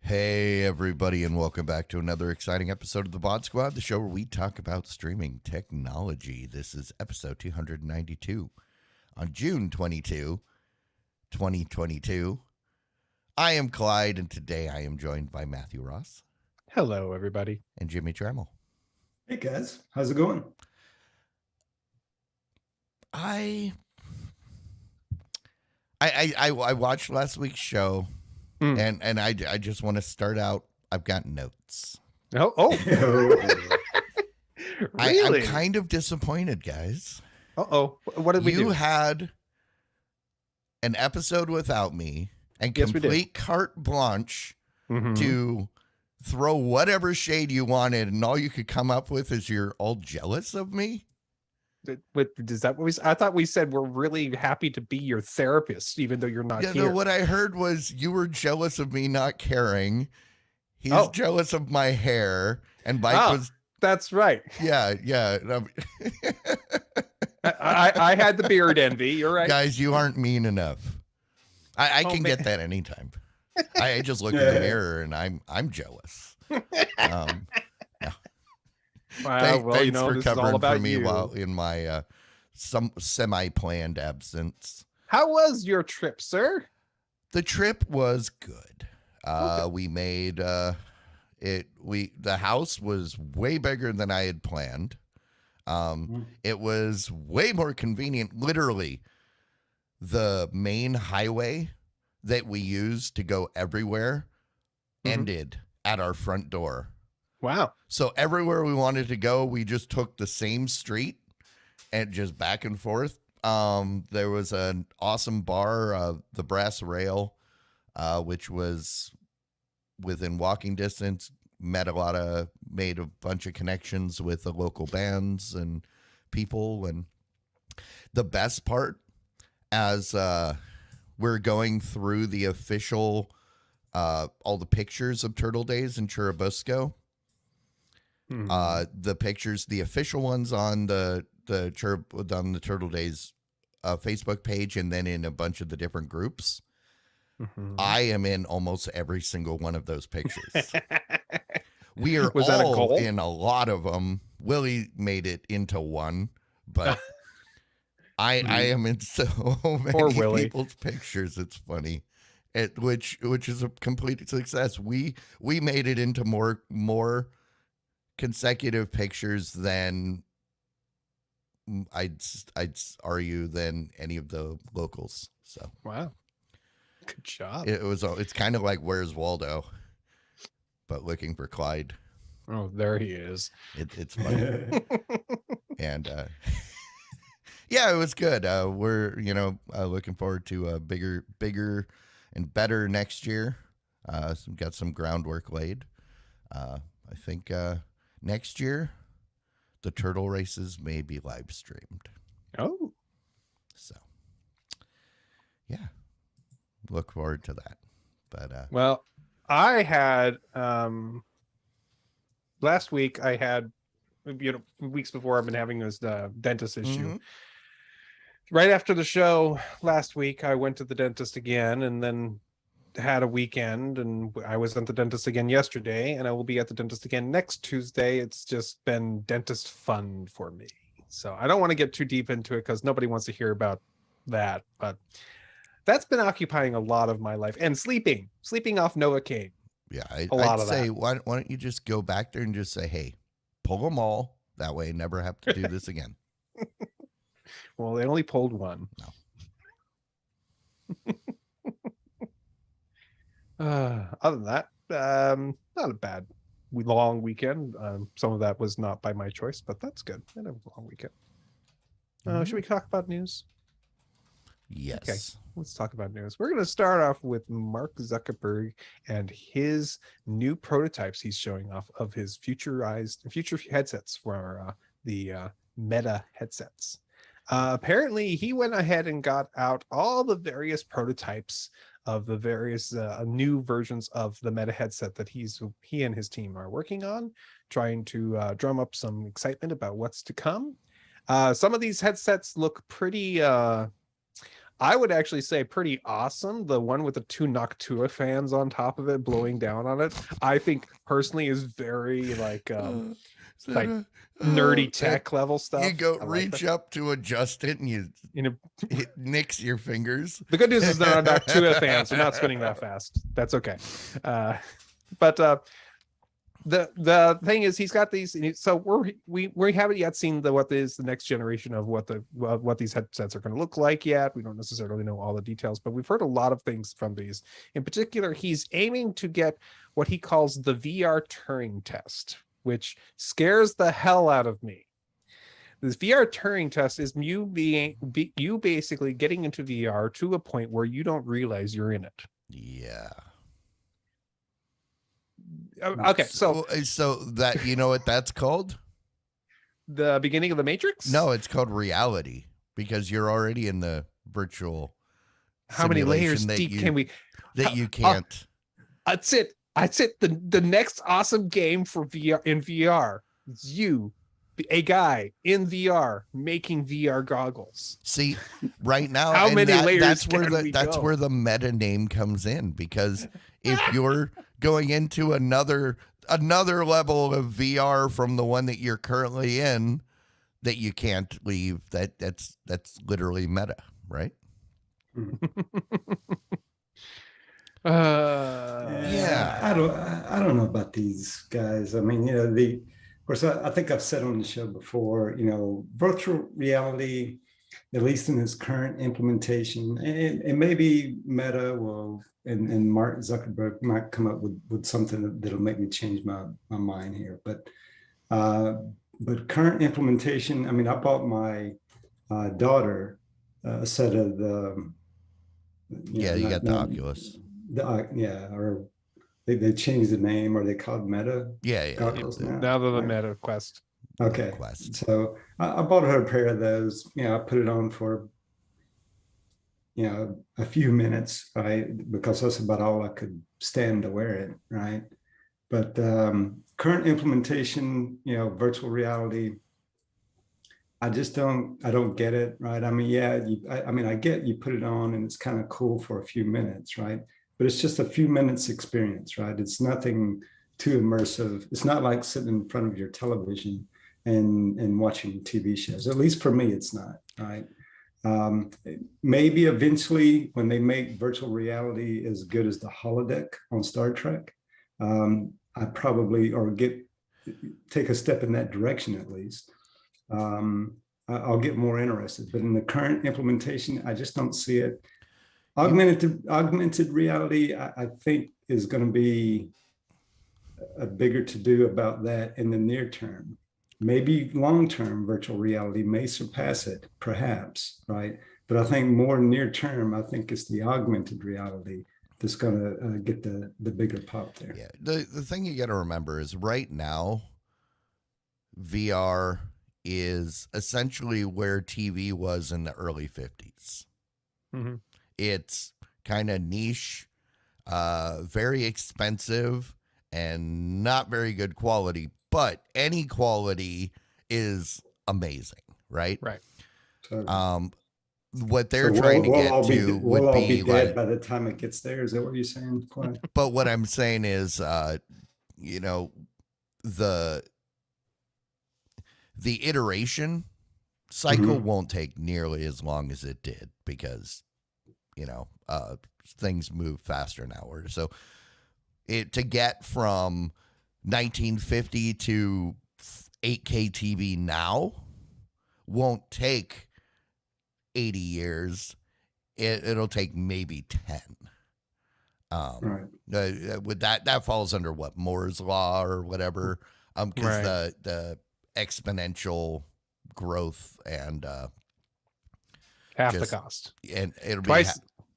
Hey, everybody, and welcome back to another exciting episode of the Bod Squad, the show where we talk about streaming technology. This is episode 292 on June 22, 2022. I am Clyde, and today I am joined by Matthew Ross. Hello, everybody. And Jimmy Trammell. Hey, guys. How's it going? I watched last week's show. And I just want to start out. I've got notes. Oh. Really? I'm kind of disappointed, guys. Uh-oh. What did we do? You had an episode without me and complete carte blanche to throw whatever shade you wanted, and all you could come up with is you're all jealous of me. Is that what I thought we said we're really happy to be your therapist, even though you're not here. No, what I heard was you were jealous of me not caring. He's jealous of my hair, and Mike was. That's right. Yeah. I had the beard envy. You're right, guys. You aren't mean enough. I can get that anytime. I just look in the mirror and I'm jealous. Thanks for covering for me while in my some semi-planned absence. How was your trip, sir? The trip was good. We made the house was way bigger than I had planned. It was way more convenient. Literally, the main highway that we used to go everywhere ended at our front door. Wow. So everywhere we wanted to go, we just took the same street and just back and forth. There was an awesome bar, the Brass Rail, which was within walking distance, made a bunch of connections with the local bands and people. And the best part, as we're going through the official, all the pictures of Turtle Days in Churubusco, the pictures, the official ones on the Turtle Days Facebook page, and then in a bunch of the different groups. I am in almost every single one of those pictures. We are all in a lot of them. Willie made it into one, but I am in so many people's pictures. It's funny. Which is a complete success. We made it into more consecutive pictures than I'd argue than any of the locals. So wow, good job. It's kind of like Where's Waldo, but looking for Clyde. Oh, there he is. It's funny. And yeah, it was good. We're looking forward to a bigger and better next year. We've got some groundwork laid. I think next year, the turtle races may be live streamed. Oh. So, yeah. Look forward to that. But well, I had last week I had weeks before I've been having this dentist issue. Right after the show last week, I went to the dentist again and then had a weekend, and I was at the dentist again yesterday, and I will be at the dentist again next Tuesday. It's just been dentist fun for me. So I don't want to get too deep into it because nobody wants to hear about that, but that's been occupying a lot of my life. And sleeping off Novocaine. Yeah, I'd say, why don't you just go back there and just say, hey, pull them all. That way I never have to do this again. Well, they only pulled one. No. Other than that, not a bad long weekend. Some of that was not by my choice, but that's good. I had a long weekend. Should we talk about news? Yes. Let's talk about news. We're going to start off with Mark Zuckerberg and his new prototypes he's showing off of his future headsets for the Meta headsets. Apparently, he went ahead and got out all the various prototypes of the various new versions of the Meta headset that he and his team are working on, trying to drum up some excitement about what's to come. Some of these headsets look pretty... I would actually say pretty awesome. The one with the 2 Noctua fans on top of it blowing down on it, I think personally is very like nerdy tech level stuff. You go reach up to adjust it and it nicks your fingers. The good news is they're not Noctua fans. They're not spinning that fast. That's okay. But the thing is, he's got these, so we haven't yet seen what is the next generation of what these headsets are going to look like yet. We don't necessarily know all the details, but we've heard a lot of things from these. In particular, he's aiming to get what he calls the VR Turing test, which scares the hell out of me. This VR Turing test is you basically getting into VR to a point where you don't realize you're in it. Yeah. Okay, so that, you know what that's called? The beginning of the Matrix? No, it's called reality, because you're already in the virtual. How many layers deep can we? That you can't. That's it. The next awesome game for VR in VR is you, a guy in VR making VR goggles. See, right now, how many layers? That's where the meta name comes in, because if you're going into another level of VR from the one that you're currently in, that you can't leave, that's literally meta, right? Yeah, I don't know about these guys. I mean, of course, I think I've said on the show before, virtual reality, at least in its current implementation, and maybe Meta will, and Mark Zuckerberg might come up with something that'll make me change my mind here. But current implementation, I mean, I bought my daughter a set of the... you got the Oculus. Or they changed the name, or they called Meta. Yeah. Now they're the Meta Quest. Okay. Quest. So I bought her a pair of those. I put it on for a few minutes, right? Because that's about all I could stand to wear it, right? But current implementation, virtual reality, I don't get it, right? I mean, I get you put it on and it's kind of cool for a few minutes, right? But it's just a few minutes experience, right? It's nothing too immersive. It's not like sitting in front of your television and watching TV shows. At least for me, it's not, right? Maybe eventually when they make virtual reality as good as the holodeck on Star Trek, I probably, take a step in that direction at least. I'll get more interested, but in the current implementation, I just don't see it. Augmented reality, I think, is going to be a bigger to do about that in the near term. Maybe long-term virtual reality may surpass it, perhaps, right? But I think more near-term, I think it's the augmented reality that's going to get the bigger pop there. Yeah, the thing you got to remember is right now, VR is essentially where TV was in the early 50s. Mm-hmm. It's kind of niche, very expensive, and not very good quality, but any quality is amazing, right? Right. What they're trying to get to would be dead like, by the time it gets there. Is that what you're saying? But what I'm saying is, the iteration cycle won't take nearly as long as it did, because things move faster now. So to get from 1950 to 8K TV now won't take 80 years. It'll take maybe 10. Right. With that falls under what, Moore's law or whatever, because the exponential growth and half the cost, and it'll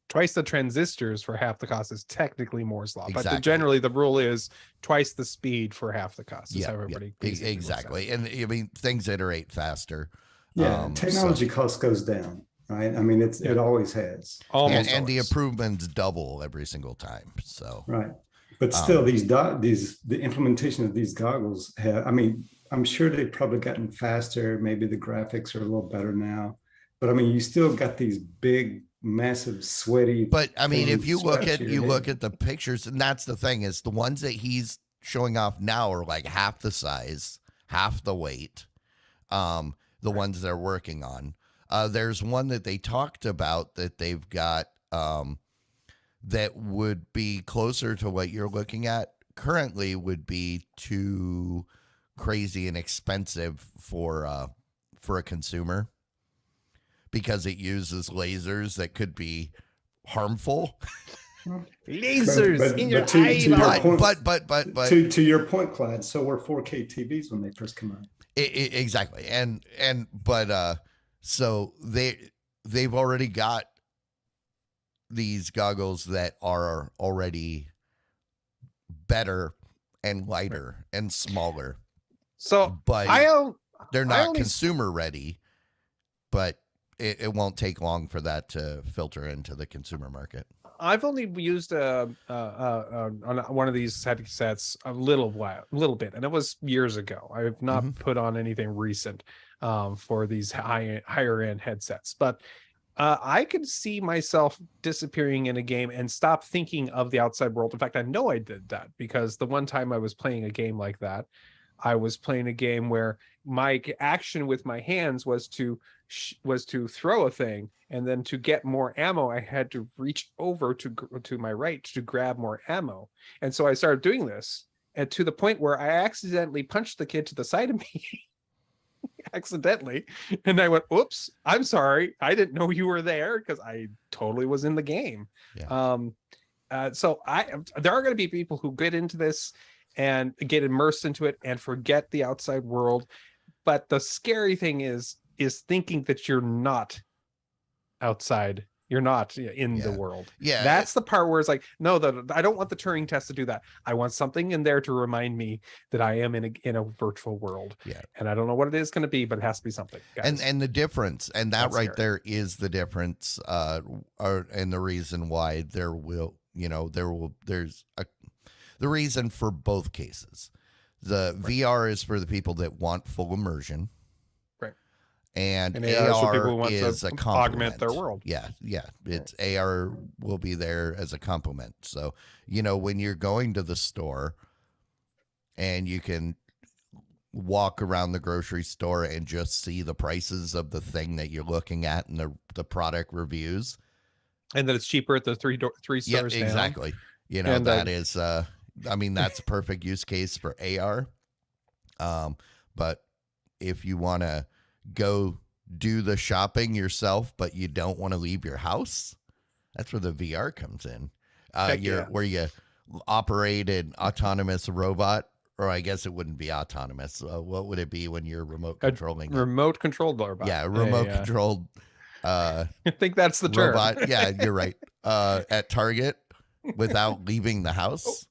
twice the transistors for half the cost is technically Moore's law. Exactly. But generally the rule is twice the speed for half the cost. Is how everybody exactly. And I mean, things iterate faster. Yeah, technology cost goes down, right? I mean, it always has. Almost and the improvements double every single time. So right. But still, the implementation of these goggles have, I mean, I'm sure they've probably gotten faster. Maybe the graphics are a little better now. But I mean, you still got these big, massive, sweaty. But I mean, if you look at the pictures, and that's the thing, is the ones that he's showing off now are like half the size, half the weight. The ones they're working on. There's one that they talked about that they've got that would be closer to what you're looking at currently, would be too crazy and expensive for a consumer because it uses lasers that could be harmful. Lasers in your eye. But to your point, Clyde, so were 4K TVs when they first come out. Exactly. But so they've already got these goggles that are already better and lighter and smaller. So but they're not consumer ready, but it won't take long for that to filter into the consumer market. I've only used on one of these headsets a little bit, and it was years ago. I have not put on anything recent for these higher end headsets, but I could see myself disappearing in a game and stop thinking of the outside world. In fact, I know I did that because the one time I was playing a game like that, I was playing a game where my action with my hands was to throw a thing, and then to get more ammo, I had to reach over to my right to grab more ammo. And so I started doing this, and to the point where I accidentally punched the kid to the side of me. Accidentally, and I went, oops, I'm sorry, I didn't know you were there, because I totally was in the game. So there are going to be people who get into this and get immersed into it and forget the outside world. But the scary thing is thinking that you're not outside, you're not in the world. That's the part where it's like, no, I don't want the Turing test to do that. I want something in there to remind me that I am in a virtual world. And I don't know what it is going to be, but it has to be something, guys. And the difference, and that's right scary. There is the difference, and the reason why there's the reason for both cases. The VR is for the people that want full immersion. And AR is a complement. Augment their world. It's AR will be there as a complement. So, when you're going to the store and you can walk around the grocery store and just see the prices of the thing that you're looking at and the product reviews. And that it's cheaper at the three stores down. Exactly. That is, that's a perfect use case for AR. But if you want to go do the shopping yourself, but you don't want to leave your house, that's where the VR comes in. Where you operate an autonomous robot, or I guess it wouldn't be autonomous. What would it be when you're remote controlling? Remote controlled robot. Yeah, remote controlled. I think that's the term. Robot. Yeah, you're right. At Target without leaving the house,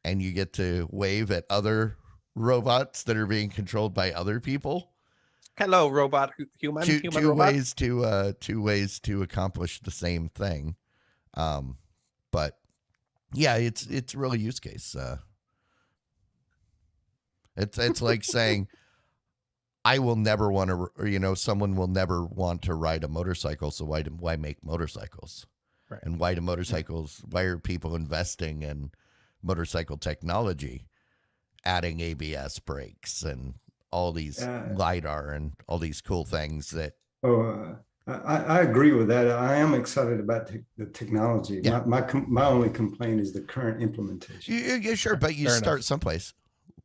and you get to wave at other robots that are being controlled by other people. Hello, robot, human robot. Two ways to accomplish the same thing. But yeah, it's really use case. It's like saying, I will never want to, or, someone will never want to ride a motorcycle. So why make motorcycles? Right. And why do motorcycles? Why are people investing in motorcycle technology, adding ABS brakes and all these LiDAR and all these cool things that. I agree with that. I am excited about the technology. Yeah. My only complaint is the current implementation. Yeah, sure, but you start someplace.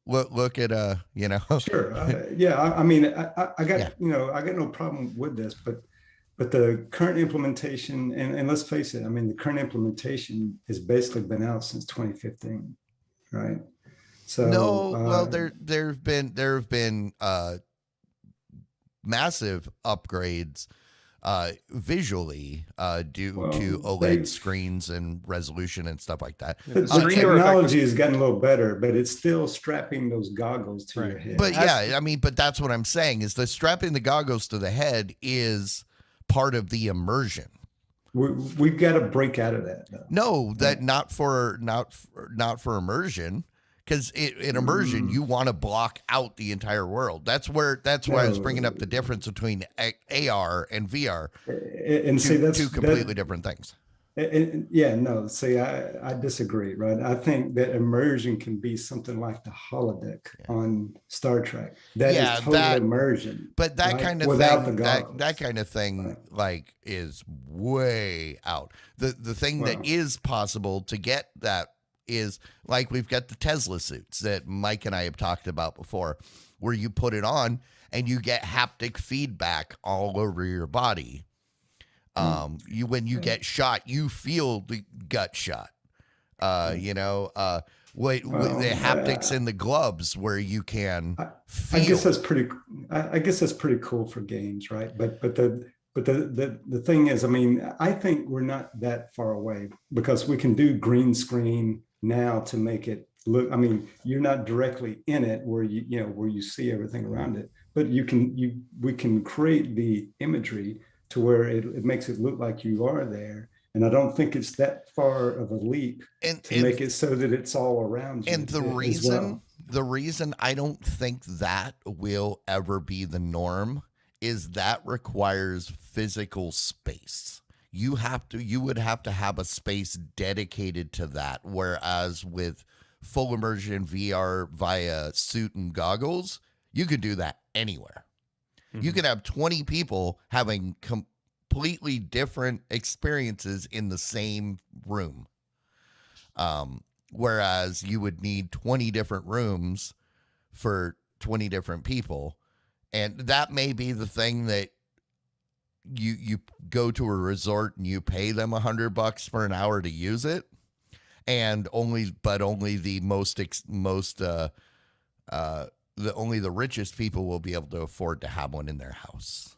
Look at Sure. I got I got no problem with this, but the current implementation, and let's face it, the current implementation has basically been out since 2015, right? So no, there have been massive upgrades visually due Well, to OLED they've- screens and resolution and stuff like that. The Screen door technology has gotten a little better, but it's still strapping those goggles to your Right. head. But yeah, I mean, but that's what I'm saying is the strapping the goggles to the head is part of the immersion. We've got to break out of that, though. No, that not for immersion, because in immersion you want to block out the entire world. That's why I was bringing up the difference between AR and VR. And see, that's two completely different things. Yeah, no, see, I disagree, right? I think that immersion can be something like the holodeck on Star Trek. That is total immersion. But that right? kind of Without thing, the goggles. that kind of thing, Right. like, is way out. The thing that is possible to get that is, like, we've got the Tesla suits that Mike and I have talked about before, where you put it on and you get haptic feedback all over your body. When you get shot, you feel the gut shot. The haptics in the gloves where you can feel. I guess that's pretty. I guess that's pretty cool for games, right? But the thing is, I mean, I think we're not that far away because we can do green screen now to make it look. I mean, you're not directly in it where you see everything around it, but we can create the imagery to where it makes it look like you are there. And I don't think it's that far of a leap to make it so that it's all around you. And the reason I don't think that will ever be the norm is that requires physical space. You would have to have a space dedicated to that. Whereas with full immersion VR via suit and goggles, you could do that anywhere. You could have 20 people having completely different experiences in the same room. Whereas you would need 20 different rooms for 20 different people. And that may be the thing that you go to a resort and you pay them $100 for an hour to use it. And only the only the richest people will be able to afford to have one in their house.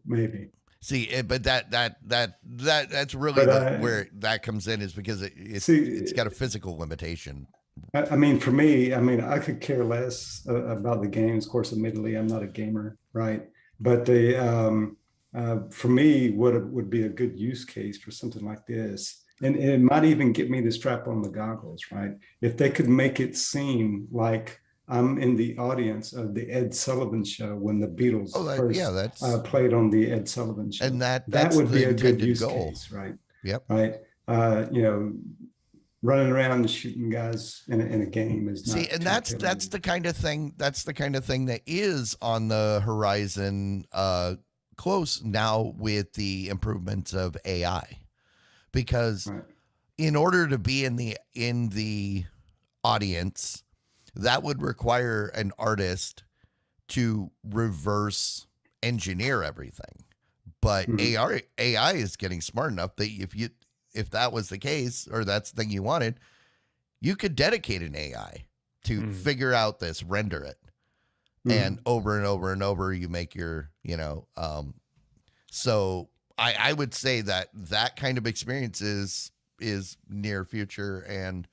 Maybe. See, but that's really where that comes in, is because it's got a physical limitation. I mean, for me, I could care less about the games. Of course, admittedly, I'm not a gamer, right? But for me, what would be a good use case for something like this, and it might even get me to strap on the goggles, right? If they could make it seem like I'm in the audience of the Ed Sullivan Show when the Beatles first played on the Ed Sullivan Show, and that would be a good use goal. case, right? Yep. Right. Running around and shooting guys in a game is not. See, and that's the kind of thing. That's the kind of thing that is on the horizon, close now with the improvements of AI, because in order to be in the audience, that would require an artist to reverse engineer everything. But AI is getting smart enough that if that was the case, or that's the thing you wanted, you could dedicate an AI to figure out this, render it, and over and over and over you make your, so I would say that kind of experience is near future, and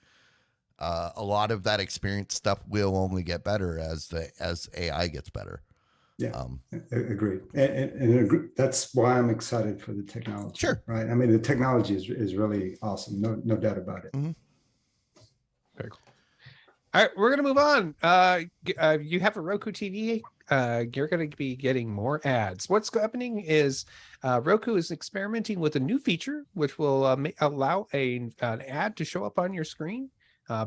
a lot of that experience stuff will only get better as AI gets better. Yeah, agreed. And that's why I'm excited for the technology. Sure. Right. I mean, the technology is really awesome. No doubt about it. Very cool. All right, we're going to move on. You have a Roku TV. You're going to be getting more ads. What's happening is Roku is experimenting with a new feature, which will allow an ad to show up on your screen.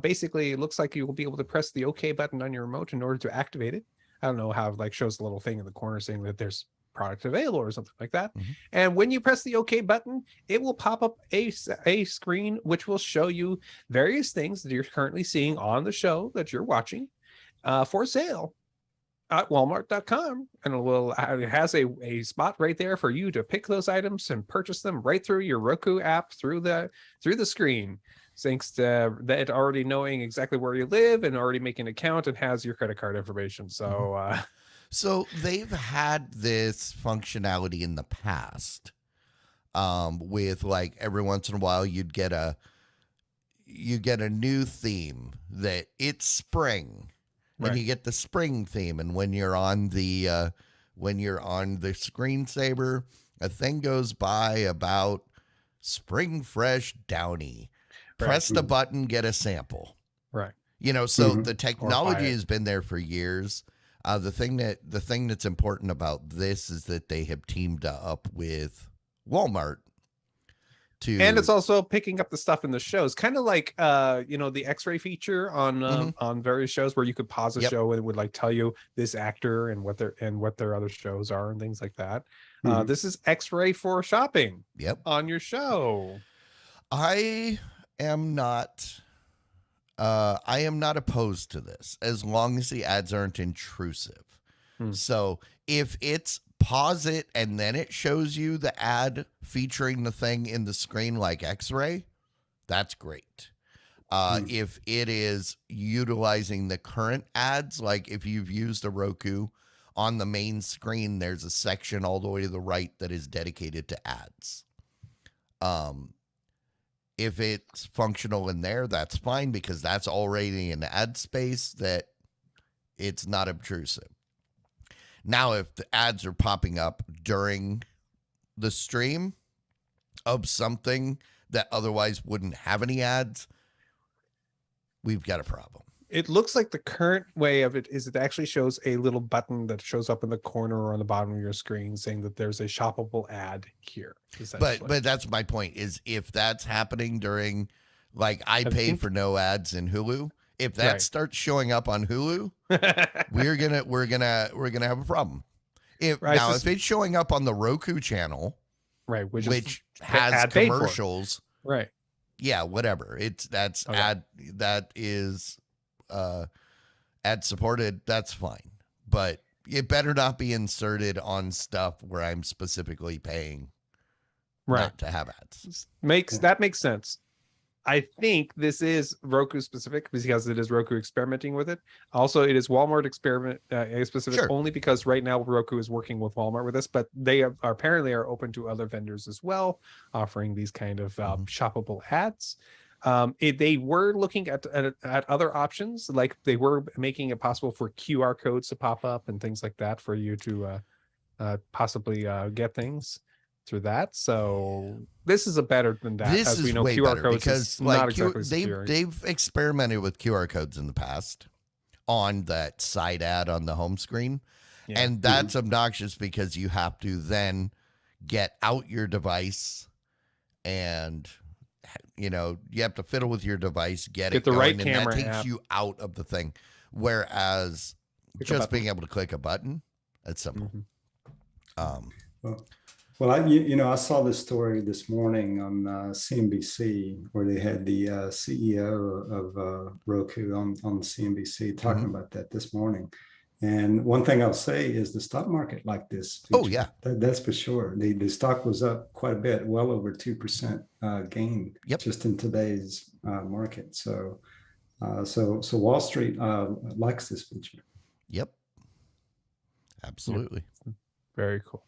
Basically, it looks like you will be able to press the OK button on your remote in order to activate it. I don't know how it shows the little thing in the corner saying that there's product available or something like that. And when you press the OK button, it will pop up a screen which will show you various things that you're currently seeing on the show that you're watching for sale at walmart.com. And it has a spot right there for you to pick those items and purchase them right through your Roku app through the screen. Thanks to that already knowing exactly where you live and already making an account, and has your credit card information. So So they've had this functionality in the past, with like every once in a while you get a new theme that it's spring, and you get the spring theme, and when you're on the screensaver, a thing goes by about spring fresh Downy. Press the button, get a sample. Right. So the technology has been there for years. The thing that's important about this is that they have teamed up with Walmart and it's also picking up the stuff in the shows, kind of like the X-ray feature on various shows where you could pause a show and it would like tell you this actor and what their other shows are and things like that. This is X-ray for shopping. On your show. I am not opposed to this as long as the ads aren't intrusive. So if it's pause it and then it shows you the ad featuring the thing in the screen like X-ray, that's great. If it is utilizing the current ads, like if you've used a Roku, on the main screen there's a section all the way to the right that is dedicated to ads. If it's functional in there, that's fine, because that's already an ad space that it's not obtrusive. Now, if the ads are popping up during the stream of something that otherwise wouldn't have any ads, we've got a problem. It looks like the current way of it is it actually shows a little button that shows up in the corner or on the bottom of your screen saying that there's a shoppable ad here. But that's my point, is if that's happening during, like, I pay for no ads in Hulu. If that starts showing up on Hulu, we're gonna have a problem. If it's showing up on the Roku channel, which has commercials, yeah, whatever. That is ad supported, that's fine. But it better not be inserted on stuff where I'm specifically paying not to have ads. That makes sense. I think this is Roku specific because it is Roku experimenting with it. Also, it is Walmart experiment specific only because right now Roku is working with Walmart with this, but they apparently are open to other vendors as well, offering these kind of shoppable ads. They were looking at other options, like they were making it possible for QR codes to pop up and things like that for you to possibly get things through that. So this is a better than that. This as we is know, way QR better codes because not exactly they've experimented with QR codes in the past on that side ad on the home screen. Yeah. And that's obnoxious because you have to then get out your device and you have to fiddle with your device, get it the going, right and camera that takes app. you out of the thing. Whereas just being able to click a button, that's simple. Well, I saw this story this morning on CNBC where they had the CEO of Roku on CNBC talking about that this morning. And one thing I'll say is the stock market like this. Oh, yeah. That's for sure. The stock was up quite a bit, well over 2% gain just in today's market. So Wall Street likes this feature. Yep. Absolutely. Very cool.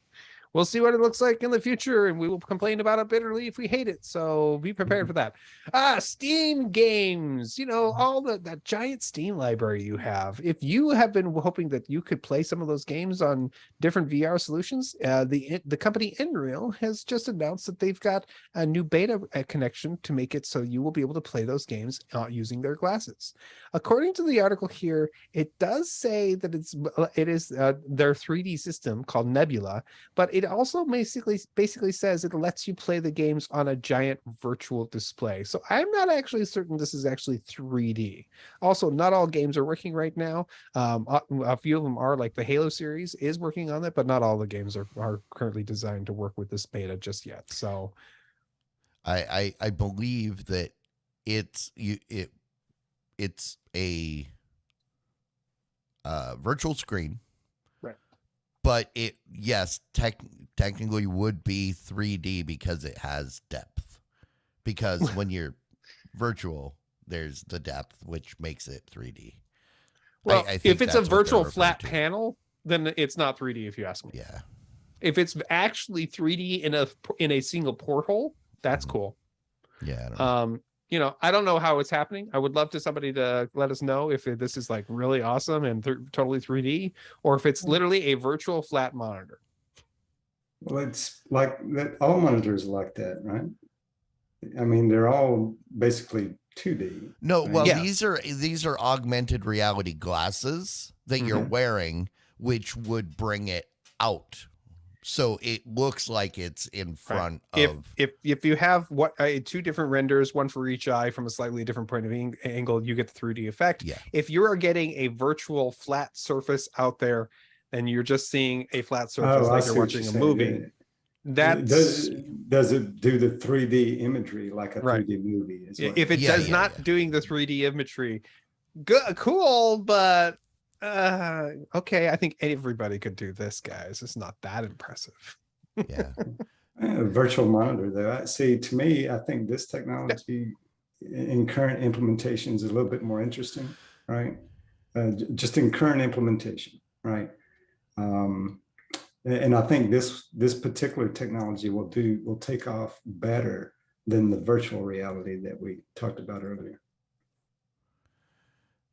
We'll see what it looks like in the future, and we will complain about it bitterly if we hate it. So be prepared for that. Steam games, all that giant Steam library you have. If you have been hoping that you could play some of those games on different VR solutions, the company Nreal has just announced that they've got a new beta connection to make it so you will be able to play those games using their glasses. According to the article here, it does say that it is their 3D system called Nebula, but it also basically says it lets you play the games on a giant virtual display. So I'm not actually certain this is actually 3D. Also, not all games are working right now. A few of them are, like the Halo series is working on it, but not all the games are currently designed to work with this beta just yet. So I believe that it's a virtual screen. But it, technically would be 3D because it has depth. Because when you're virtual, there's the depth, which makes it 3D. Well, if it's a virtual flat panel, then it's not 3D if you ask me. Yeah. If it's actually 3D in a single porthole, that's cool. Yeah. I don't know. You know, I don't know how it's happening. I would love to somebody to let us know if this is like really awesome and totally 3D, or if it's literally a virtual flat monitor. Well, it's like that. All monitors are like that, right? I mean, they're all basically 2D. No, right? well, Yes. these are augmented reality glasses that you're wearing, which would bring it out, so it looks like it's in front of. If you have two different renders, one for each eye from a slightly different point of angle, you get the 3D effect. Yeah. If you are getting a virtual flat surface out there, then you're just seeing a flat surface like you're watching a movie. Yeah. That's does it do the 3D imagery like a 3D movie? If it does not doing the 3D imagery, good, cool, but okay, I think everybody could do this, guys. It's not that impressive. Yeah. Virtual monitor, though. See, to me, I think this technology in current implementation is a little bit more interesting, right? Just in current implementation, right? And I think this particular technology will take off better than the virtual reality that we talked about earlier.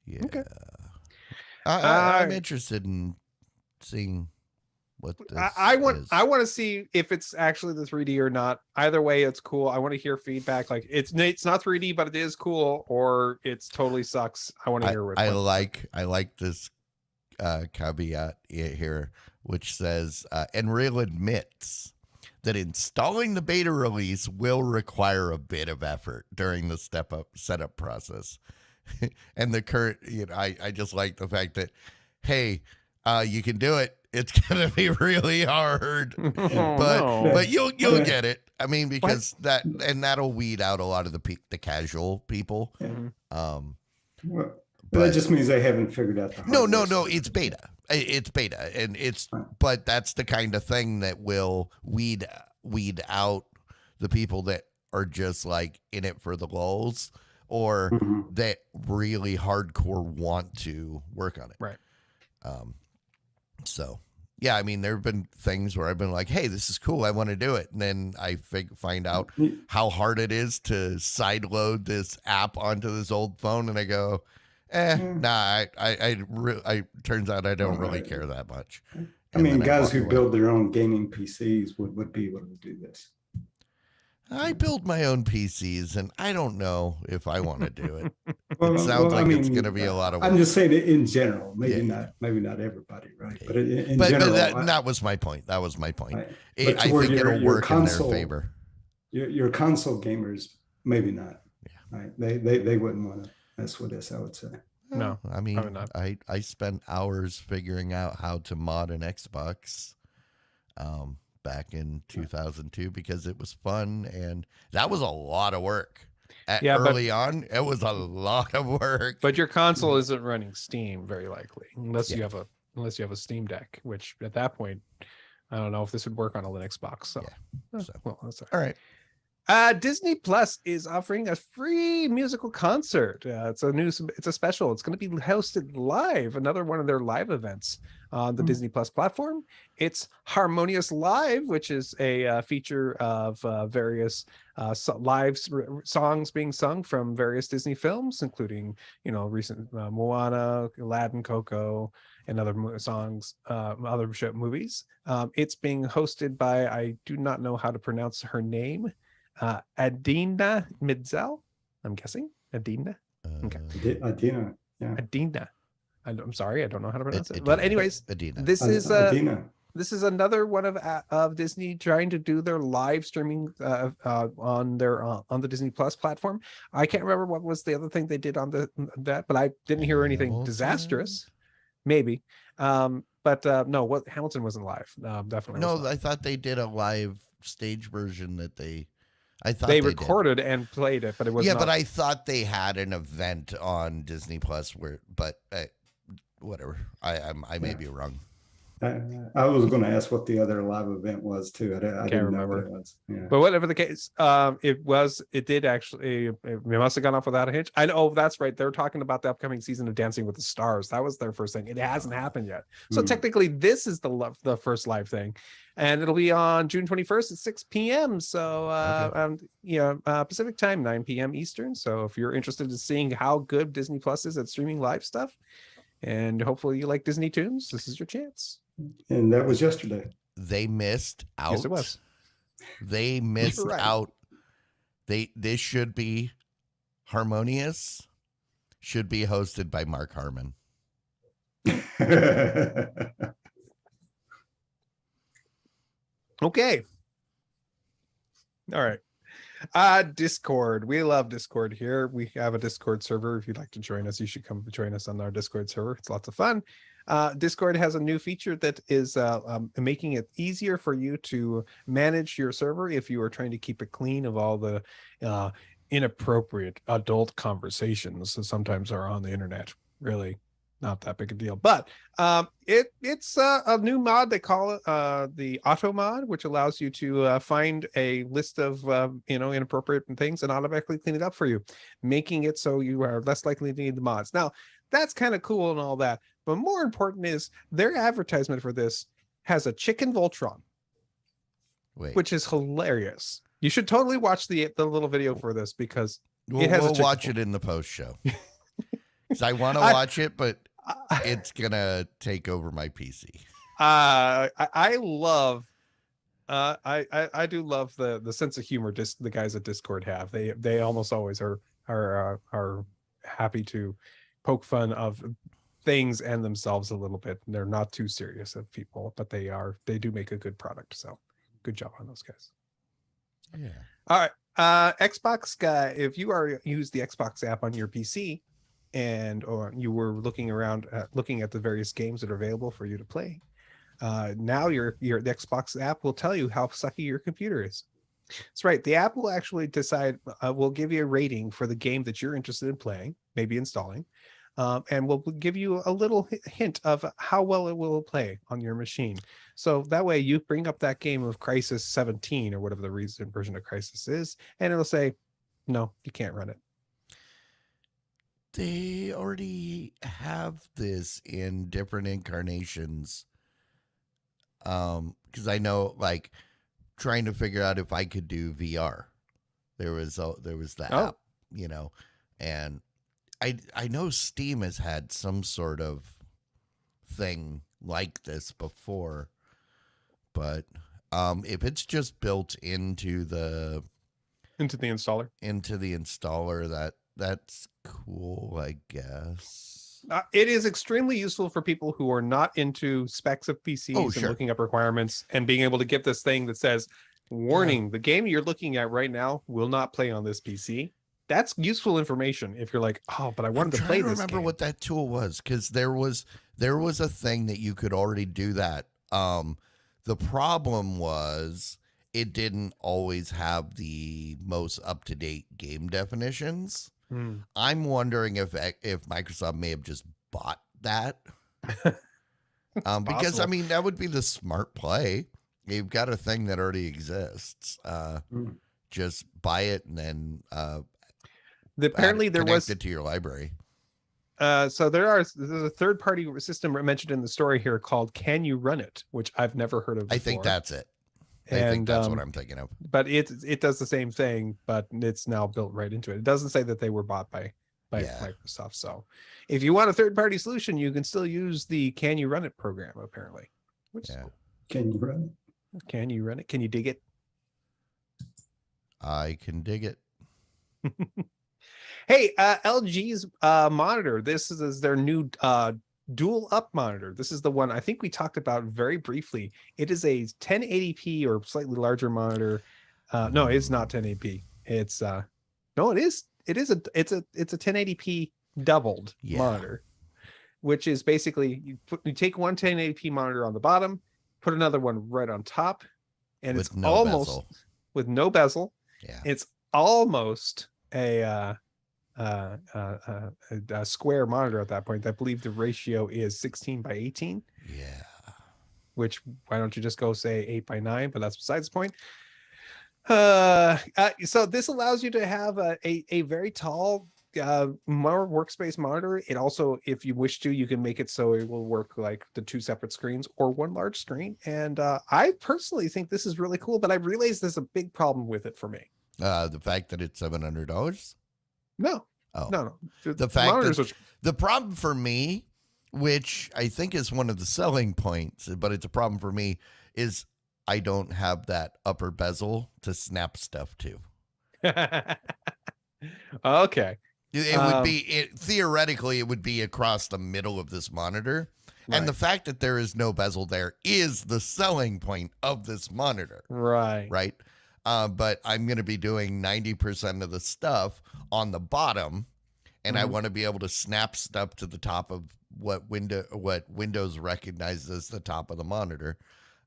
Yeah. Okay. I'm interested in seeing what this I want is. to see if it's actually the 3D or not. Either way, it's cool. I want to hear feedback. Like it's not 3D, but it is cool, or it's totally sucks. I want to hear what. I like this caveat here, which says Enreal admits that installing the beta release will require a bit of effort during the setup process. And the current, I just like the fact that, hey, you can do it. It's gonna be really hard, but you'll get it. I mean, because that'll weed out a lot of the casual people. Well, that just means they haven't figured out the No, hardware. it's beta. It's beta, and but that's the kind of thing that will weed out the people that are just like in it for the lulz, or that really hardcore want to work on it. Right. So yeah, I mean, there have been things where I've been like, hey, this is cool, I want to do it, and then I find out how hard it is to sideload this app onto this old phone, and I go, nah, I turns out I don't really care that much. I mean, guys who build their own gaming PCs would be able to do this. I build my own PCs, and I don't know if I want to do it. Well, it sounds like it's going to be a lot of work. I'm just saying it in general, maybe not everybody, right? But in general, that was my point. That was my point. Right. I think it'll work in their favor. Your console gamers, maybe not. Yeah. Right? They wouldn't want to mess with this, I would say. No, I mean, I spent hours figuring out how to mod an Xbox back in 2002 because it was fun, and that was a lot of work. Early on, it was a lot of work. But your console isn't running Steam very likely, unless you have a Steam Deck, which at that point, I don't know if this would work on a Linux box. So, well, that's all right. Disney Plus is offering a free musical concert. It's a special. It's going to be hosted live, another one of their live events on the Disney Plus platform. It's Harmonious Live, which is a feature of various live songs being sung from various Disney films, including recent Moana, Aladdin, Coco, and other songs, other movies. It's being hosted by, I do not know how to pronounce her name. Adina Midzel, I'm guessing. Adina. Okay. Adina. Yeah. Adina. I'm sorry, I don't know how to pronounce it. But anyways, Adina. This is another one of Disney trying to do their live streaming on the Disney Plus platform. I can't remember what was the other thing they did on that, but I didn't hear anything disastrous. Maybe. But no, Hamilton wasn't live. Definitely. No, I thought they did a live stage version that they recorded and played it, but it was but I thought they had an event on Disney Plus whatever. I may be wrong. I was going to ask what the other live event was too. I didn't remember. know what it was. Yeah. But whatever the case, it did actually, it must have gone off without a hitch. I know, oh, that's right. They're talking about the upcoming season of Dancing with the Stars. That was their first thing. It hasn't happened yet. So technically this is the first live thing, and it'll be on June 21st at 6 p.m. So, Pacific time, 9 p.m. Eastern. So if you're interested in seeing how good Disney Plus is at streaming live stuff, and hopefully you like Disney Tunes, this is your chance. And that was yesterday. They missed out. Yes, it was. They missed out. This should be Harmonious. Should be hosted by Mark Harmon. Okay. All right. Discord. We love Discord here. We have a Discord server. If you'd like to join us, you should come join us on our Discord server. It's lots of fun. Discord has a new feature that is making it easier for you to manage your server if you are trying to keep it clean of all the inappropriate adult conversations that sometimes are on the internet. Really not that big a deal, but it's a new mod. They call it the auto mod, which allows you to find a list of inappropriate things and automatically clean it up for you, making it so you are less likely to need the mods. Now that's kind of cool and all that, but more important is their advertisement for this has a chicken Voltron, which is hilarious. You should totally watch the little video for this because we'll watch it in the post show. Because I want to watch it, but it's gonna take over my PC. I love. I do love the sense of humor the guys at Discord have. They almost always are happy to poke fun of things and themselves a little bit. They're not too serious of people, but they do make a good product. So good job on those guys. Yeah. All right. Xbox guy, if you use the Xbox app on your PC or you were looking at the various games that are available for you to play, now the Xbox app will tell you how sucky your computer is. That's right. The app will actually decide, will give you a rating for the game that you're interested in playing, maybe installing, and will give you a little hint of how well it will play on your machine. So that way you bring up that game of Crisis 17 or whatever the recent version of Crisis is, and it'll say, no, you can't run it. They already have this in different incarnations. Because I know, like, trying to figure out if I could do VR. There was the app, and I know Steam has had some sort of thing like this before, but if it's just built into the installer, that's cool, I guess. It is extremely useful for people who are not into specs of PCs and looking up requirements and being able to get this thing that says, warning, the game you're looking at right now will not play on this PC. That's useful information if you're like, oh, but I wanted to play this game. I remember what that tool was, because there was a thing that you could already do that. The problem was it didn't always have the most up-to-date game definitions. I'm wondering if Microsoft may have just bought that. Because, I mean, that would be the smart play. You've got a thing that already exists. Just buy it and then apparently there was it to your library. So there's a third-party system mentioned in the story here called Can You Run It, which I've never heard of before. I think that's it. I think that's what I'm thinking of. But it does the same thing, but it's now built right into it. It doesn't say that they were bought by Microsoft. So if you want a third-party solution, you can still use the Can You Run It program, apparently. Which is cool. Can you run it? Can you run it? Can you dig it? I can dig it. Hey, LG's monitor. This is their new dual up monitor. This is the one I think we talked about very briefly. It is a 1080p or slightly larger monitor. No, it's not 1080p. It's no, it is. It's a 1080p doubled monitor, which is basically you take one 1080p monitor on the bottom, put another one right on top, and with with no bezel. Yeah, it's almost a square monitor at that point. I believe the ratio is 16 by 18. Yeah. which why don't you just go say 8x9? But that's besides the point. So this allows you to have a very tall more workspace monitor. It also, if you wish to, you can make it so it will work like the 2 separate screens or one large screen. And I personally think this is really cool, but I realize there's a big problem with it for me. The fact that it's $700? No. Oh. No. The fact that the problem for me, which I think is one of the selling points, but it's a problem for me, is I don't have that upper bezel to snap stuff to. Okay. It would be theoretically, it would be across the middle of this monitor. Right. And the fact that there is no bezel there is the selling point of this monitor. Right. Right. But I'm going to be doing 90% of the stuff on the bottom, and I want to be able to snap stuff to the top of what Windows recognizes as the top of the monitor.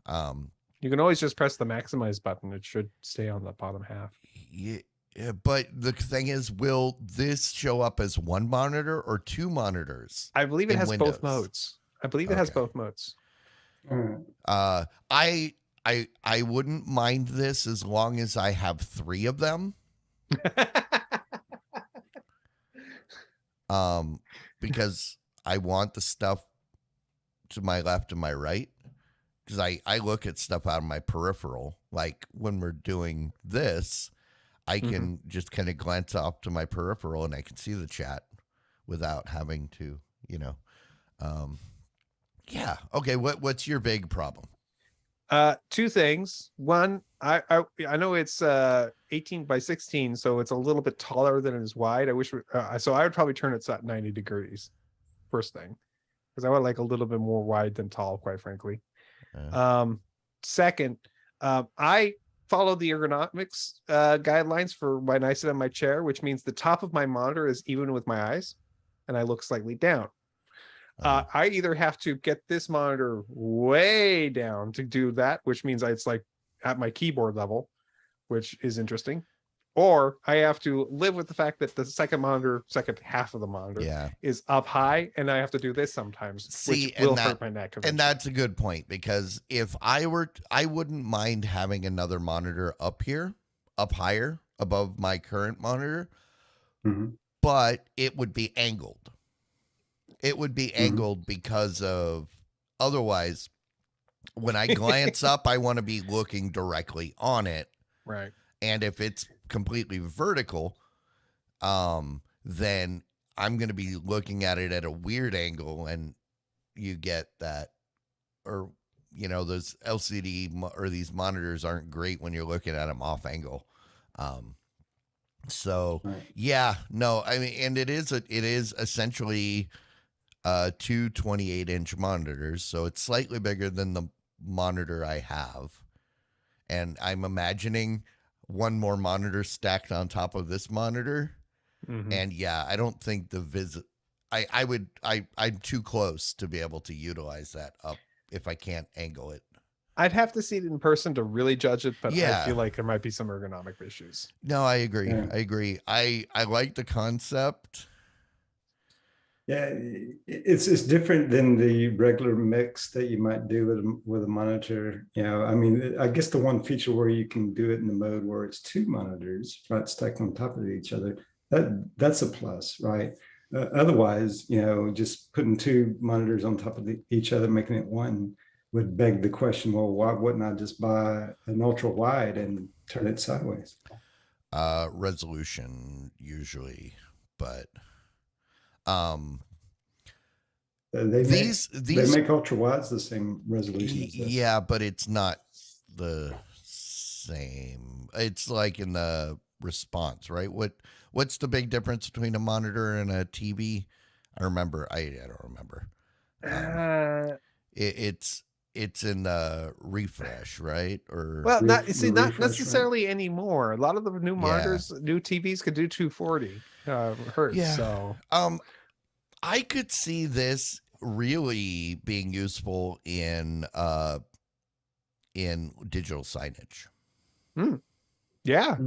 You can always just press the maximize button. It should stay on the bottom half. Yeah. Yeah, but the thing is, will this show up as one monitor or 2 monitors? I believe it has Windows? Both modes. I believe it has both modes. I wouldn't mind this as long as I have 3 of them. Because I want the stuff to my left and my right. Because I look at stuff out of my peripheral. Like when we're doing this, I can just kind of glance off to my peripheral and I can see the chat without having to, yeah. Okay. What's your big problem? 2 things. One, I know it's 18 by 16, so it's a little bit taller than it is wide. I wish so I would probably turn it at 90 degrees. First thing, because I would like a little bit more wide than tall, quite frankly. Second, I follow the ergonomics guidelines for when I sit on my chair, which means the top of my monitor is even with my eyes, and I look slightly down. I either have to get this monitor way down to do that, which means it's like at my keyboard level, which is interesting, or I have to live with the fact that the second half of the monitor is up high, and I have to do this sometimes, which will hurt my neck. And that's a good point, because if I wouldn't mind having another monitor up higher above my current monitor, but it would be angled. It would be angled because of, otherwise, when I glance up, I want to be looking directly on it. Right. And if it's completely vertical, then I'm going to be looking at it at a weird angle, and you get that, or, those LCD or these monitors aren't great when you're looking at them off angle. So yeah, no, I mean, and it is essentially 2 28-inch monitors, so it's slightly bigger than the monitor I have, and I'm imagining one more monitor stacked on top of this monitor, and I don't think I'm too close to be able to utilize that up if I can't angle it. I'd have to see it in person to really judge it, but I feel like there might be some ergonomic issues. No, I agree. I like the concept. Yeah, it's different than the regular mix that you might do with a monitor. I mean, I guess the one feature where you can do it in the mode where it's 2 monitors, right, stacked on top of each other, that's a plus, right? Otherwise, just putting 2 monitors on top of each other, making it one, would beg the question, well, why wouldn't I just buy an ultra wide and turn it sideways? Resolution usually, but they make ultra wides the same resolution as this. Yeah, but it's not the same. It's like in the response, right? What's the big difference between a monitor and a TV? I remember. I don't remember. It's in the refresh, right? Or not necessarily anymore. A lot of the new monitors, new TVs could do 240 hertz. Yeah. So I could see this really being useful in digital signage. Yeah.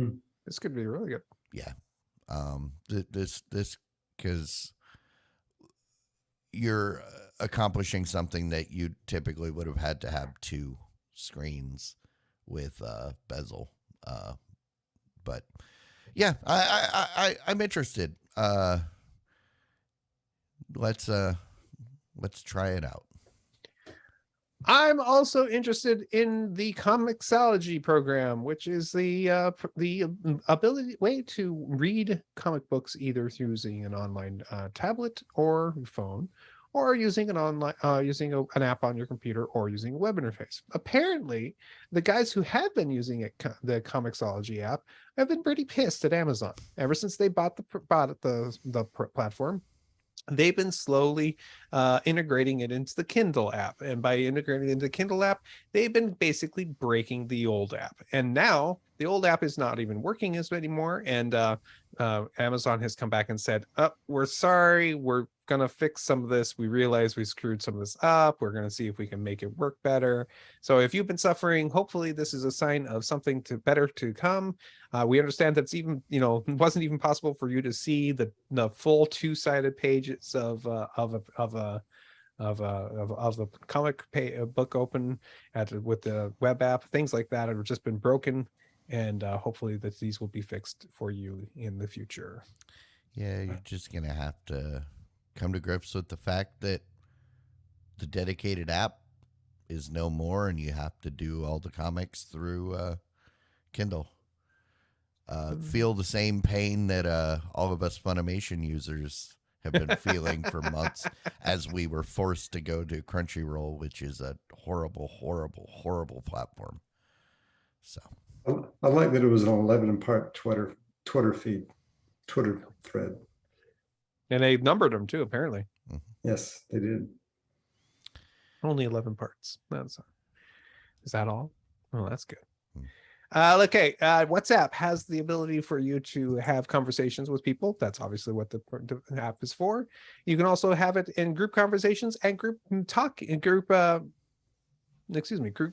This could be really good. Yeah. This because you're accomplishing something that you typically would have had to have 2 screens with bezel. But yeah, I'm interested. Let's try it out. I'm also interested in the Comixology program, which is the way to read comic books either through using an online tablet or phone, or using an online an app on your computer, or using a web interface. Apparently, the guys who have been using the Comixology app have been pretty pissed at Amazon ever since they bought the platform. They've been slowly integrating it into the Kindle app. And by integrating it into the Kindle app, they've been basically breaking the old app. And now the old app is not even working as anymore. And Amazon has come back and said, oh, we're sorry. We're going to fix some of this. We realize we screwed some of this up. We're going to see if we can make it work better. So if you've been suffering, hopefully this is a sign of something better to come. We understand that's even, it wasn't even possible for you to see the full 2-sided pages of the comic book open with the web app. Things like that have just been broken, and hopefully that these will be fixed for you in the future. Yeah, you're just gonna have to come to grips with the fact that the dedicated app is no more, and you have to do all the comics through Kindle. Feel the same pain that all of us Funimation users have been feeling for months as we were forced to go to Crunchyroll, which is a horrible, horrible, horrible platform. So I like that it was an 11-part Twitter thread. And they numbered them too, apparently. Yes, they did. Only 11 parts. Is that all? Oh, that's good. Okay, WhatsApp has the ability for you to have conversations with people. That's obviously what the app is for. You can also have it in group conversations and group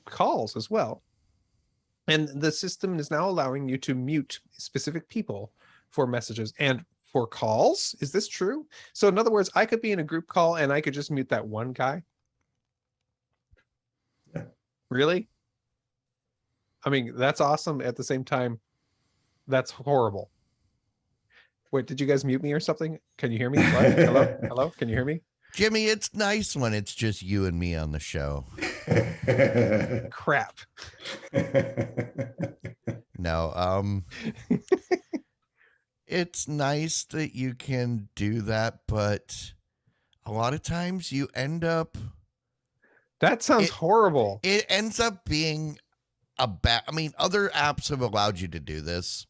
calls as well. And the system is now allowing you to mute specific people for messages and for calls. Is this true? So in other words, I could be in a group call and I could just mute that one guy. Yeah. Really? I mean, that's awesome. At the same time, that's horrible. Wait, did you guys mute me or something? Can you hear me? What? Hello? Hello? Can you hear me? Jimmy, it's nice when it's just you and me on the show. Crap. No, it's nice that you can do that, but a lot of times you end up... That sounds horrible. It ends up being a bad... I mean, other apps have allowed you to do this,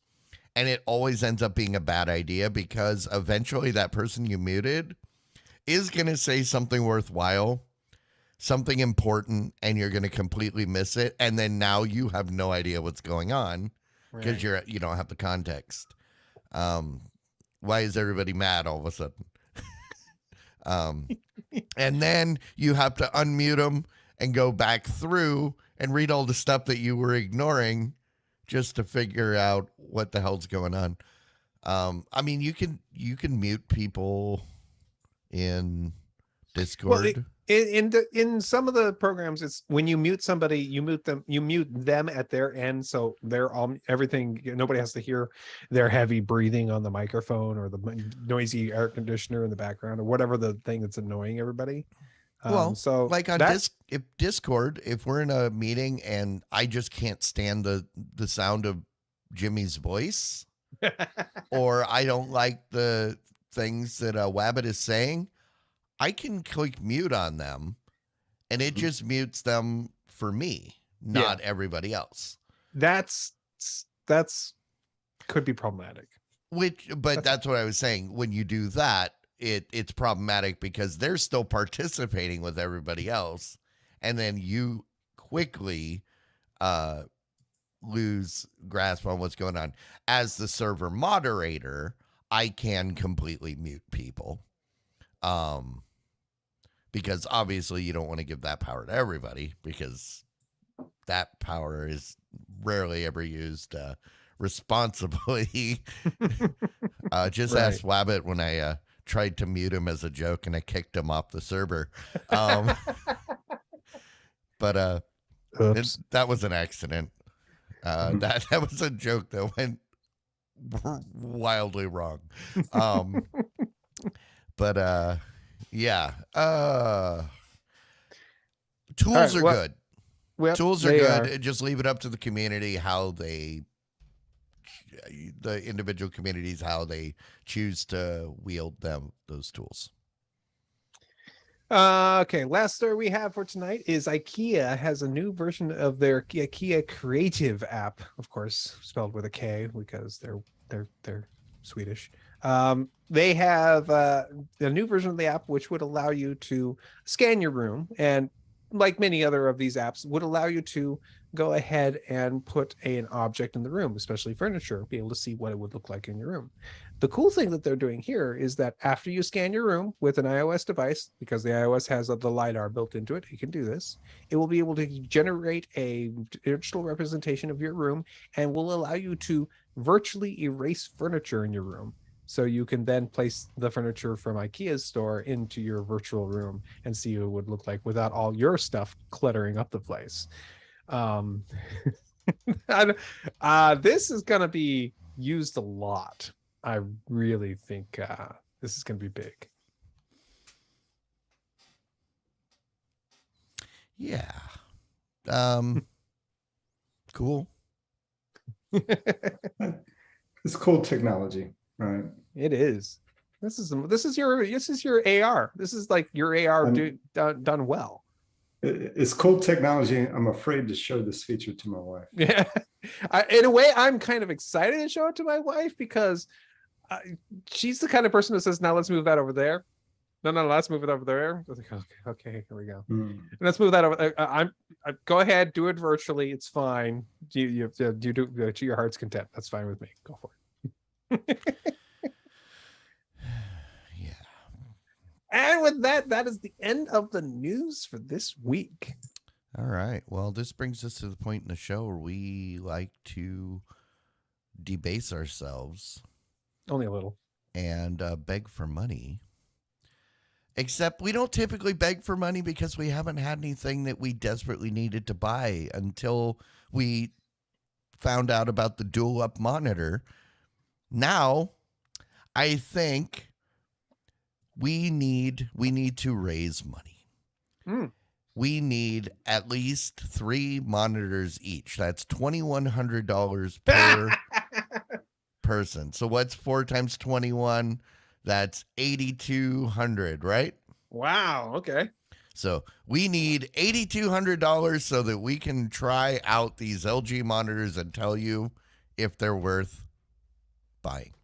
and it always ends up being a bad idea because eventually that person you muted is going to say something worthwhile, something important, and you're going to completely miss it. And then now you have no idea what's going on because you don't have the context. Why is everybody mad all of a sudden? And then you have to unmute them and go back through and read all the stuff that you were ignoring just to figure out what the hell's going on. I mean, you can mute people in Discord. Well, in some of the programs, it's when you mute somebody, you mute them at their end, so they're all everything. Nobody has to hear their heavy breathing on the microphone or the noisy air conditioner in the background or whatever the thing that's annoying everybody. So like on Discord, if we're in a meeting and I just can't stand the sound of Jimmy's voice, or I don't like the things that Wabbit is saying, I can click mute on them, and it just mutes them for me, not everybody else. That's could be problematic. But that's what I was saying. When you do that, it's problematic because they're still participating with everybody else, and then you quickly lose grasp on what's going on. As the server moderator, I can completely mute people. Because obviously you don't want to give that power to everybody because that power is rarely ever used responsibly. Just ask Wabbit when I tried to mute him as a joke, and I kicked him off the server. But that was an accident. That was a joke that went wildly wrong. But yeah. Tools are good. Well, Tools are good. Just leave it up to the community the individual communities, how they choose to wield those tools. Okay, last story we have for tonight is IKEA has a new version of their IKEA Creative app, of course, spelled with a K because they're Swedish. They have a new version of the app which would allow you to scan your room, and like many other of these apps, would allow you to go ahead and put an object in the room, especially furniture, be able to see what it would look like in your room. The cool thing that they're doing here is that after you scan your room with an iOS device, because the iOS has the LiDAR built into it, you can do this. It will be able to generate a digital representation of your room and will allow you to virtually erase furniture in your room. So you can then place the furniture from IKEA's store into your virtual room and see what it would look like without all your stuff cluttering up the place. This is going to be used a lot. I really think this is going to be big. Yeah. Cool. It's cool technology, right? It is. This is your AR. This is like your AR done well. It's cool technology. I'm afraid to show this feature to my wife. Yeah, in a way, I'm kind of excited to show it to my wife because she's the kind of person that says, "Now let's move that over there." No, let's move it over there. I was like, okay, here we go. And let's move that over. I go ahead, do it virtually. It's fine. You do to your heart's content. That's fine with me. Go for it. Yeah. And with that is the end of the news for this week. All right. Well, this brings us to the point in the show where we like to debase ourselves. Only a little. And beg for money. Except we don't typically beg for money because we haven't had anything that we desperately needed to buy until we found out about the dual up monitor. Now, I think we need to raise money. We need at least 3 monitors each. That's $2,100 per person. So what's 4 times 21? That's $8,200, right? Wow. Okay. So we need $8,200 so that we can try out these LG monitors and tell you if they're worth buying.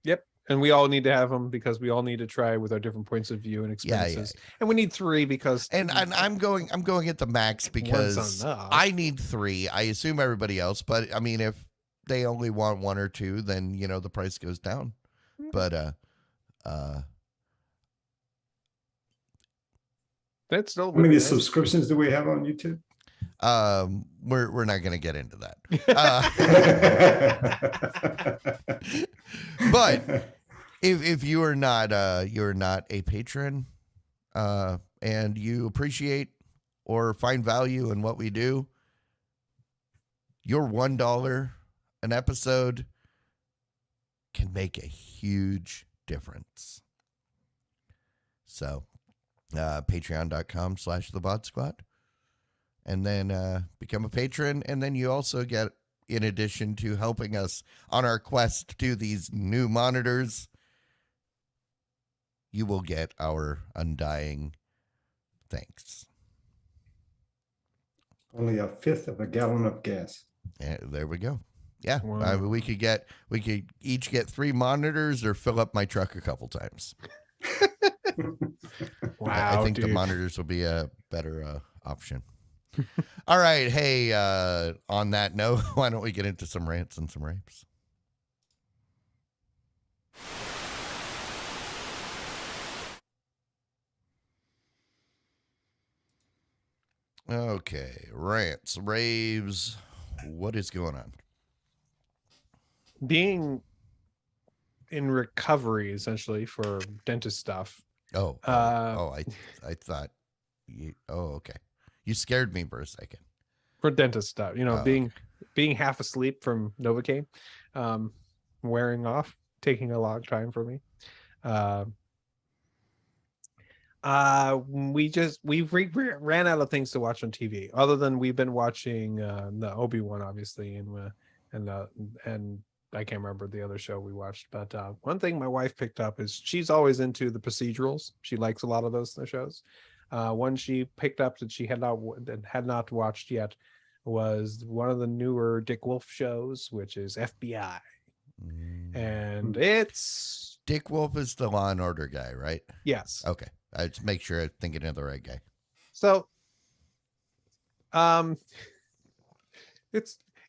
Yep. And we all need to have them because we all need to try with our different points of view and experiences. Yeah. And we need 3 because and I'm going at the max because I need 3. I assume everybody else, but I mean if they only want 1 or 2, then the price goes down. But that's still how many subscriptions do we have on YouTube? We're not going to get into that. But if you are not a patron, and you appreciate or find value in what we do, your $1 an episode can make a huge difference. So, patreon.com/thebot and then become a patron. And then you also get, in addition to helping us on our quest to do these new monitors, you will get our undying thanks. Only 1/5 of a gallon of gas. Yeah, there we go. Yeah, wow. We could each get 3 monitors or fill up my truck a couple times. Wow, I think the monitors will be a better option. All right, hey, on that note, why don't we get into some rants and some rapes? Okay, rants, raves. What is going on? Being in recovery essentially for dentist stuff. I thought okay. You scared me for a second. For dentist stuff, being half asleep from Novocaine, wearing off, taking a long time for me. We ran out of things to watch on TV other than we've been watching the Obi-Wan, obviously, and I can't remember the other show we watched, but one thing my wife picked up is she's always into the procedurals. She likes a lot of those shows. One she picked up that she had not watched yet was one of the newer Dick Wolf shows, which is FBI. And it's Dick Wolf is the Law and Order guy, right? Yes. Okay. I just make sure I'm thinking of the right guy. So,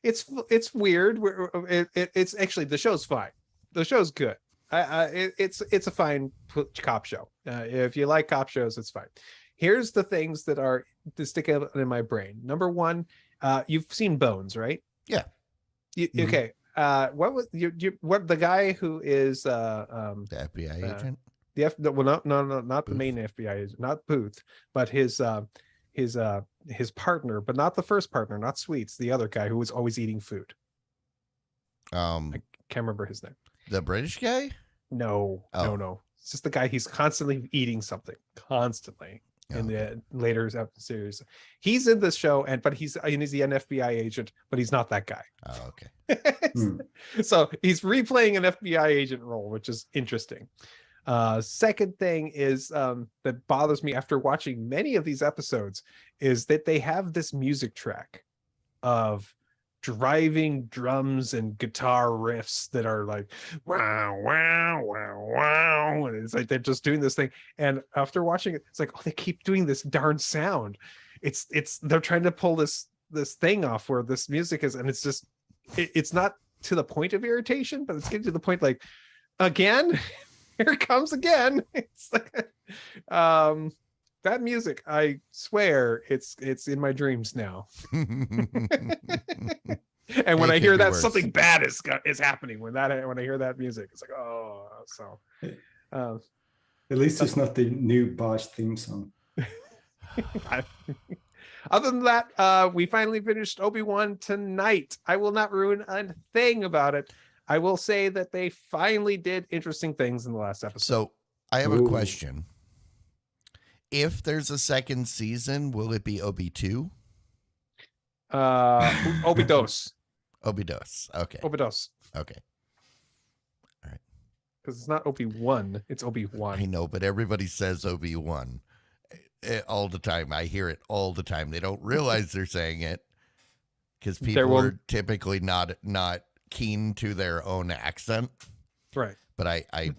it's weird. It's actually, the show's fine. The show's good. It's a fine cop show. If you like cop shows, it's fine. Here's the things that stick out in my brain. Number one, you've seen Bones, right? Yeah. Okay. What was what the guy who is the FBI agent? No, not Booth. The main FBI agent, not Booth, but his partner, but not the first partner, not Sweets, the other guy who was always eating food. I can't remember his name. The British guy? No. It's just the guy. He's constantly eating something, constantly. In the later series, he's in this show, but he's the FBI agent, but he's not that guy. Oh, okay. So he's replaying an FBI agent role, which is interesting. Second thing is that bothers me after watching many of these episodes is that they have this music track of driving drums and guitar riffs that are like wow wow wow wow, and it's like they're just doing this thing, and after watching it, it's like, oh, they keep doing this darn sound. It's they're trying to pull this thing off where this music is, and it's just it's not to the point of irritation, but it's getting to the point like, again, here it comes again. It's like that music, I swear it's in my dreams now. And when I hear that, something bad is happening. When I hear that music, it's like, oh, so. At least it's not the new Bosch theme song. Other than that, we finally finished Obi-Wan tonight. I will not ruin a thing about it. I will say that they finally did interesting things in the last episode. So I have a question. If there's a second season, will it be Obi-2? Obi-Dos. Obi-Dos. Okay. Obi-Dos. Okay. All right. Because it's not Obi-Wan, it's Obi-Wan. I know, but everybody says Obi-Wan all the time. I hear it all the time. They don't realize they're saying it because people are typically not keen to their own accent. Right. But I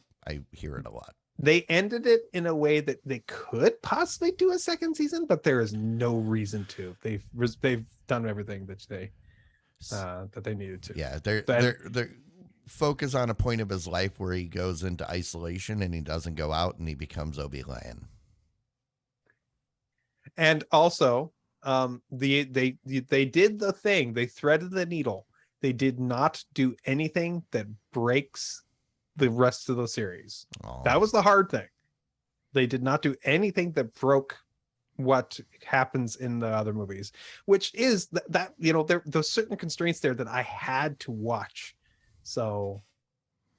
hear it a lot. They ended it in a way that they could possibly do a second season, but there is no reason to. They've done everything that they needed to. Yeah, they're focus on a point of his life where he goes into isolation and he doesn't go out and he becomes Obi-Wan. And also, they did the thing. They threaded the needle. They did not do anything that breaks the rest of the series. Oh. That was the hard thing. They did not do anything that broke what happens in the other movies, which is that there's certain constraints there that I had to watch. So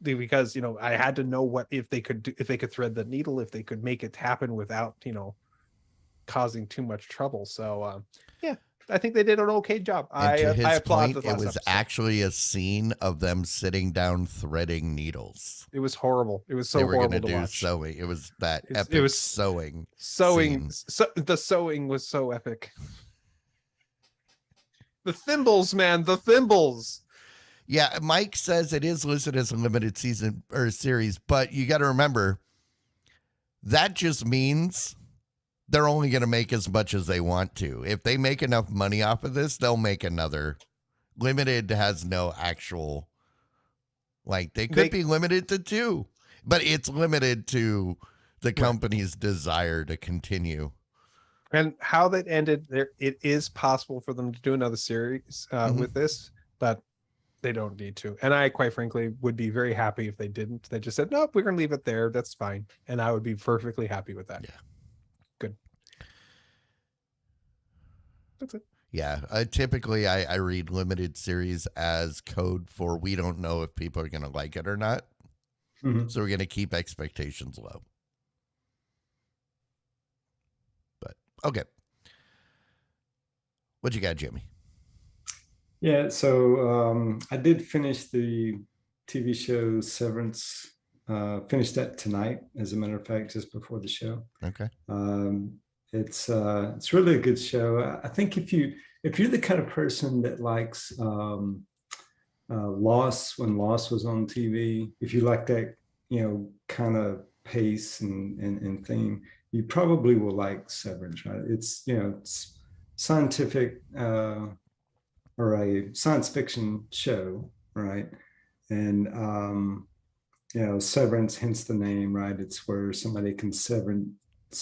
because I had to know what if they could thread the needle, if they could make it happen without causing too much trouble. So yeah, I think they did an okay job. I applaud the last It was episode. actually a scene of them sitting down threading needles. It was horrible. It was so they were horrible to to do watch. Sewing. It was that epic. It was sewing. The sewing was so epic. The thimbles, man, the thimbles. Yeah, Mike says it is listed as a limited season or series, but you got to remember that just means they're only going to make as much as they want to. If they make enough money off of this, they'll make another. Limited has no actual, they could be limited to 2, but it's limited to the company's desire to continue. And how that ended, it is possible for them to do another series with this, but They don't need to. And I, quite frankly, would be very happy if they didn't. They just said, nope, we're going to leave it there. That's fine. And I would be perfectly happy with that. Yeah. Good. That's it. Yeah. Typically, I read limited series as code for we don't know if people are going to like it or not. Mhm. So we're going to keep expectations low. But, okay. What you got, Jimmy? Yeah, so I did finish the TV show Severance. Finished that tonight, as a matter of fact, just before the show. Okay. It's really a good show. I think if you're the kind of person that likes Lost, when Lost was on TV, if you like that, kind of pace and theme, you probably will like Severance, right? It's it's scientific or a science fiction show, right? And Severance, hence the name, right? It's where somebody can severance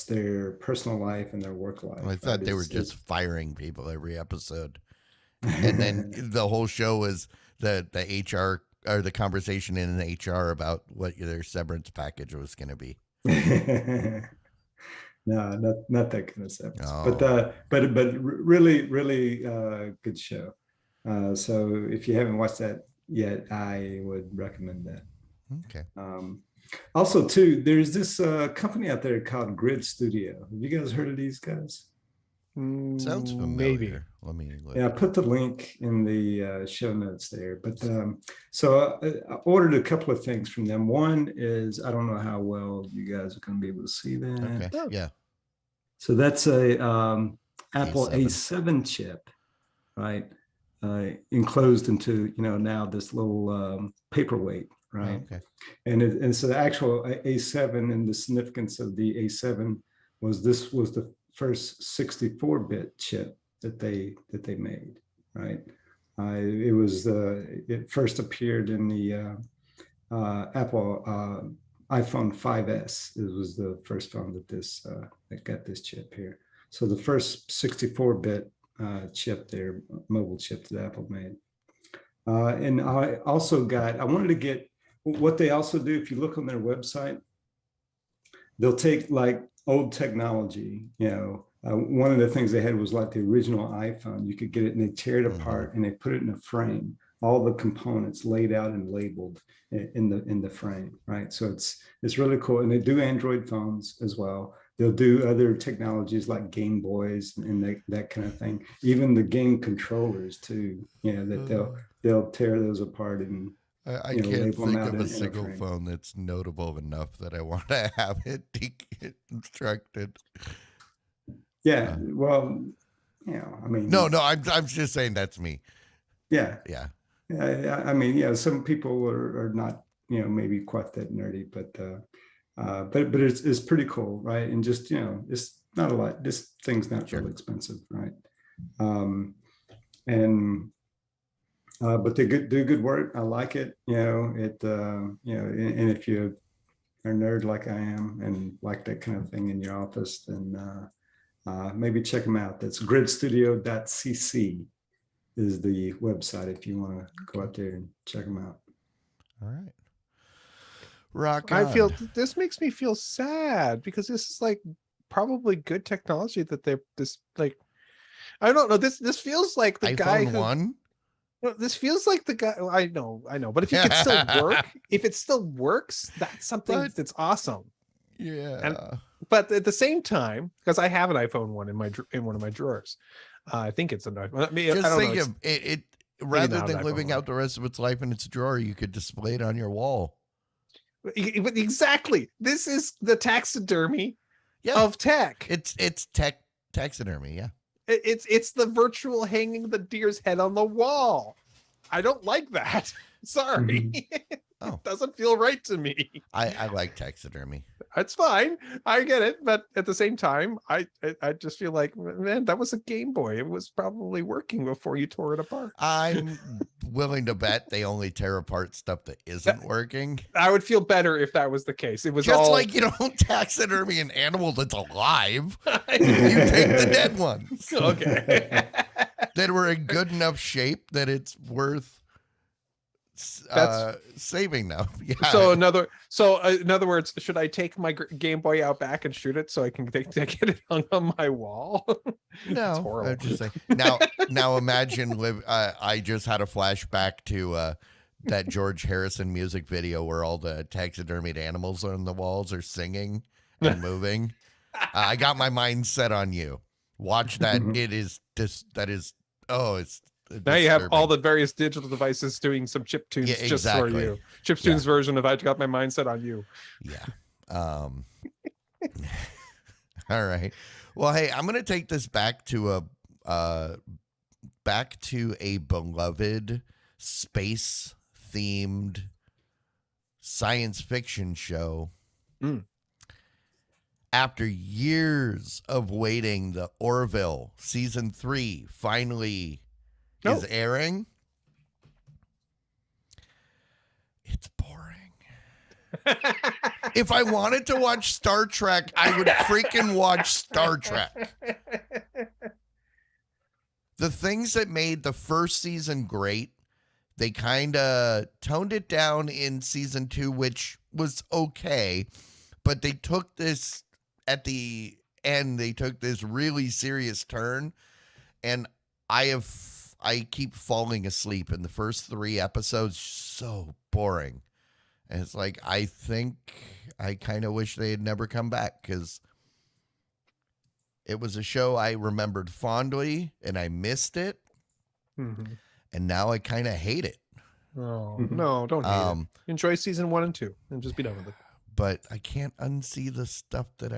their personal life and their work life. Well, I thought they were just firing people every episode. And then the whole show was the HR or the conversation in an HR about what their severance package was going to be. No, not that kind of severance. Oh. But really, really good show. So if you haven't watched that yet, I would recommend that. Okay. Also, too, there's this company out there called Grid Studio. Have you guys heard of these guys? Sounds familiar. Maybe. Let me look. Yeah, I put the link in the show notes there. But so I ordered a couple of things from them. One is, I don't know how well you guys are going to be able to see that. Okay. Yeah. So that's a Apple A7. A7 chip, right? Enclosed into now this little paperweight, right? Okay. And so the actual A7, and the significance of the A7 was this was the first 64-bit chip that they made, right? It first appeared in the Apple iPhone 5S. It was the first phone that got this chip here. So the first 64-bit chip there, mobile chip that Apple made. And I wanted to get what they also do. If you look on their website, they'll take like old technology. One of the things they had was like the original iPhone. You could get it and they tear it apart and they put it in a frame. All the components laid out and labeled in the frame, right? So it's really cool. And they do Android phones as well. They'll do other technologies like Game Boys and that kind of thing. Even the game controllers too. That they'll tear those apart and I can't think of a single phone that's notable enough that I want to have it deconstructed. Yeah, well, I mean, no, I'm just saying that's me. Yeah, yeah. I mean, some people are not, maybe quite that nerdy, but it's pretty cool, right? And just it's not a lot. This thing's not really expensive, right? But they do good work. I like it. And if you are a nerd like I am and like that kind of thing in your office, then maybe check them out. That's gridstudio.cc is the website if you want to go out there and check them out. All right. Rock on. I feel this makes me feel sad because this is like probably good technology that I don't know. This feels like the iPhone guy who 1? This feels like the guy. I know, but if it could still work, if it still works, that's something that's awesome. Yeah. But at the same time, because I have an iPhone 1 in one of my drawers, I think it's an iPhone. Just think of it. Rather than living out the rest of its life in its drawer, you could display it on your wall. Exactly. This is the taxidermy of tech. It's taxidermy. Yeah. It's the virtual hanging the deer's head on the wall. I don't like that. Sorry. It doesn't feel right to me. I like taxidermy. That's fine. I get it. But at the same time, I just feel like, man, that was a Game Boy. It was probably working before you tore it apart. I'm willing to bet they only tear apart stuff that isn't working. I would feel better if that was the case. It was just like you don't taxidermy an animal that's alive. You take the dead ones. Okay. That were in good enough shape that it's worth saving them. Yeah. So in other words, should I take my Game Boy out back and shoot it so I can get it hung on my wall? No, horrible. I'm just saying. Now imagine I just had a flashback to that George Harrison music video where all the taxidermied animals on the walls are singing and moving. I got my mind set on you. Watch that. It is just it's now you have all the various digital devices doing some chiptunes just for you. Chiptunes version of I got my mind set on you. Yeah. All right. Well, hey, I'm going to take this back to a beloved space-themed science fiction show. After years of waiting, the Orville season 3 finally is airing. It's boring. If I wanted to watch Star Trek, I would freaking watch Star Trek. The things that made the first season great, they kind of toned it down in season 2, which was okay. But they took this, at the end, they took this really serious turn. And I keep falling asleep in the first 3 episodes. So boring. And it's like, I think I kind of wish they had never come back, because it was a show I remembered fondly and I missed it. And now I kind of hate it. Oh, no, don't hate it. Enjoy season 1 and 2 and just be done with it. But I can't unsee the stuff that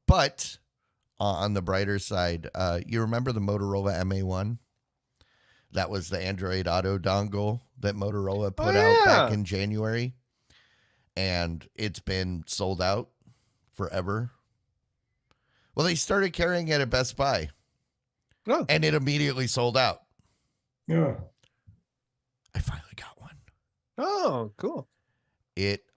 but on the brighter side, you remember the Motorola MA1? That was the Android Auto dongle that Motorola put out back in January. And it's been sold out forever. Well, they started carrying it at Best Buy. Oh. And it immediately sold out. Yeah. I finally got one. Oh, cool.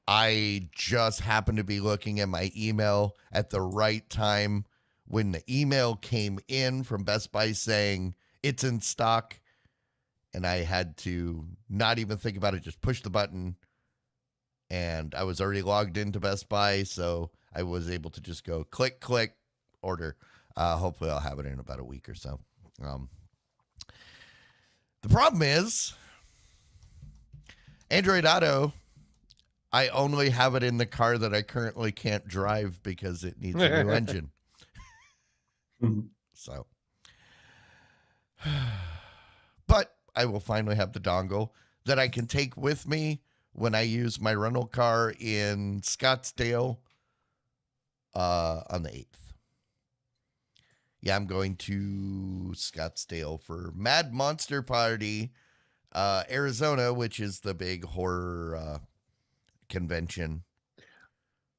I just happened to be looking at my email at the right time when the email came in from Best Buy saying it's in stock. And I had to not even think about it, just push the button. And I was already logged into Best Buy, so I was able to just go click, order. Hopefully I'll have it in about a week or so. The problem is, Android Auto, I only have it in the car that I currently can't drive because it needs a new engine. So, but I will finally have the dongle that I can take with me when I use my rental car in Scottsdale on the 8th. Yeah, I'm going to Scottsdale for Mad Monster Party, Arizona, which is the big horror convention.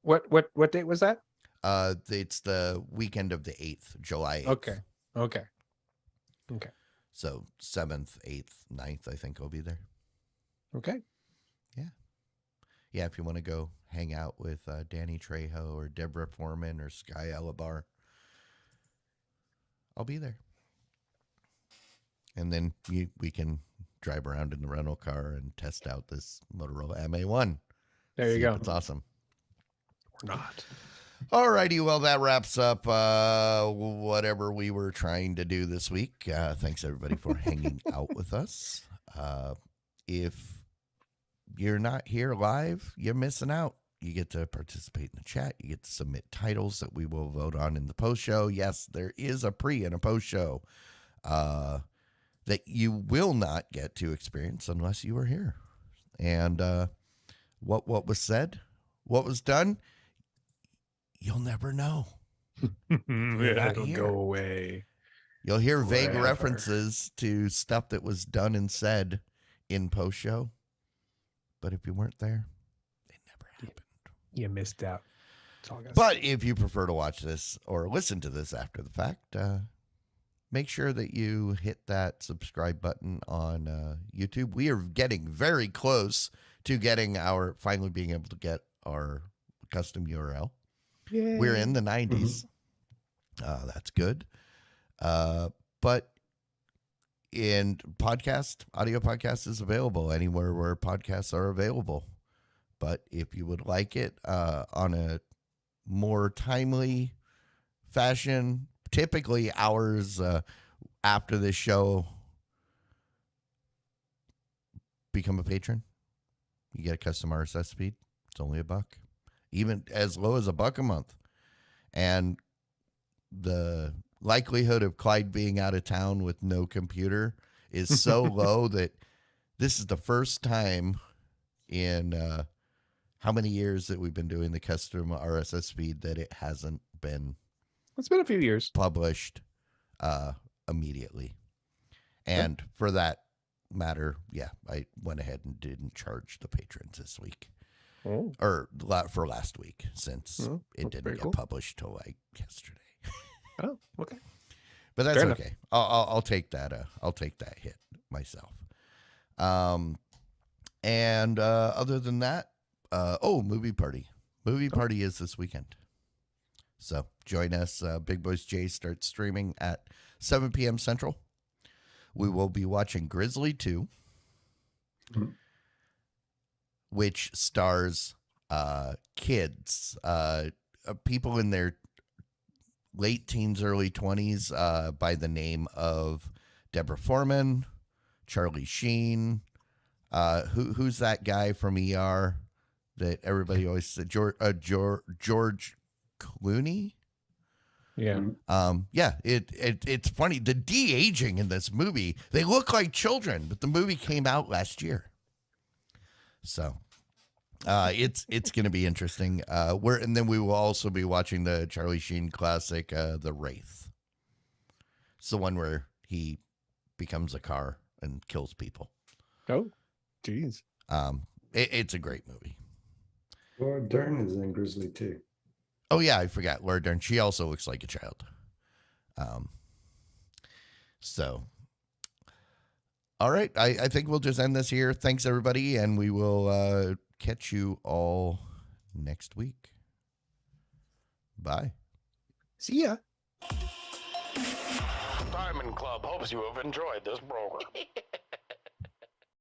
What date was that? It's the weekend of the 8th, July 8th. Okay. So 7th, 8th, 9th, I think I'll be there. Okay. Yeah, if you want to go hang out with Danny Trejo or Deborah Foreman or Sky Alabar, I'll be there. And then we can drive around in the rental car and test out this Motorola MA1. There you go. It's awesome. Or not. All righty. Well, that wraps up whatever we were trying to do this week. Thanks, everybody, for hanging out with us. If you're not here live, you're missing out. You get to participate in the chat. You get to submit titles that we will vote on in the post show. Yes, there is a pre and a post show that you will not get to experience unless you are here. And what was said, what was done, you'll never know. It'll go away. You'll hear vague references to stuff that was done and said in post show. But if you weren't there, it never happened. You missed out. But if you prefer to watch this or listen to this after the fact, make sure that you hit that subscribe button on YouTube. We are getting very close to finally being able to get our custom URL. Yay. We're in the 90s. That's good. But and audio podcast is available anywhere where podcasts are available. But if you would like it on a more timely fashion, typically hours after this show, become a patron. You get a custom RSS feed. It's only $1, even as low as $1 a month. And the likelihood of Clyde being out of town with no computer is so low that this is the first time in how many years that we've been doing the custom RSS feed that it hasn't been. It's been a few years. Published immediately. And for that matter, I went ahead and didn't charge the patrons this week. Or for last week, since it didn't get published till like yesterday. Oh, okay. But that's okay. I'll take that. I'll take that hit myself. And other than that, movie party. Movie party is this weekend. So join us. Big Boys J starts streaming at 7 p.m. Central. We will be watching Grizzly 2, which stars kids, people in their late teens, early 20s, by the name of Deborah Foreman, Charlie Sheen. Who's that guy from ER that everybody always said? George Clooney. Yeah. It's funny. The de-aging in this movie, they look like children, but the movie came out last year. So it's going to be interesting. And then we will also be watching the Charlie Sheen classic, The Wraith. It's the one where he becomes a car and kills people. Oh, geez. It's a great movie. Laura Dern is in Grizzly too. Oh yeah, I forgot Laura Dern. She also looks like a child. So, all right. I think we'll just end this here. Thanks everybody, and we will catch you all next week. Bye. See ya. Diamond Club hopes you have enjoyed this program.